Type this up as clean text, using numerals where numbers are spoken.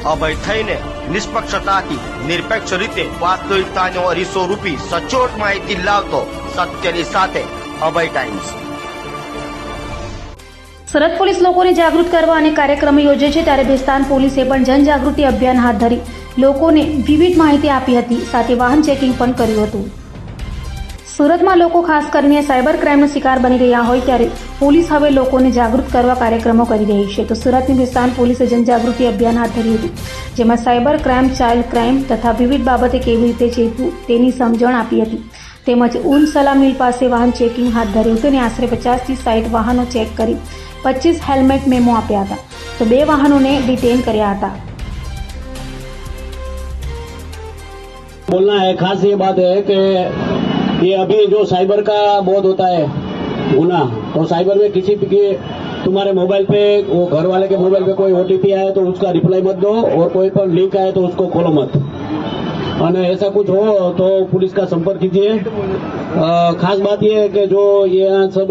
અભય થઈને નિષ્પક્ષતાથી નિરપેક્ષ રીતે વાસ્તવિકતાનો અરીસો રૂપી સચોટ માહિતી લાવતો સત્યની સાથે અભય ટાઈમ્સ। સુરત પોલીસ લોકોને જાગૃત કરવા અને કાર્યક્રમો યોજે છે, ત્યારે ભેસ્તાન પોલીસે પણ જનજાગૃતિ અભિયાન હાથ ધરી લોકોને વિવિધ માહિતી આપી હતી, સાથે વાહન ચેકિંગ પણ કર્યું હતું। સુરતમાં લોકો ખાસ કરીને સાયબર ક્રાઇમનો શિકાર બની રહ્યા હોય ત્યારે પોલીસ હવે લોકોને જાગૃત કરવા કાર્યક્રમો કરી રહી છે। તો સુરતની ભેસ્તાન પોલીસે જનજાગૃતિ અભિયાન હાથ ધર્યું હતું, જેમાં સાયબર ક્રાઇમ, ચાઇલ્ડ ક્રાઇમ તથા વિવિધ બાબતે કેવી રીતે ચેતવું તેની સમજણ આપી હતી। તેમજ ઉન સલા મિલ પાસે વાહન ચેકિંગ હાથ ધર્યું હતું અને આશરે 50 થી 60 વાહનો ચેક કરી 25 હેલ્મેટ મેમો આપ્યા હતા, તો 2 વાહનોને ડિટેન કર્યા હતા। बोलना है खास ये बात है कि ये अभी जो साइबर का बहुत होता है गुना, तो साइबर में किसी के तुम्हारे मोबाइल पे वो घर वाले के मोबाइल पे कोई ओटीपी आए तो उसका रिप्लाई मत दो, और कोई पर लिंक आए तो उसको खोलो मत, और ऐसा कुछ हो तो पुलिस का संपर्क कीजिए। खास बात ये है कि जो ये सब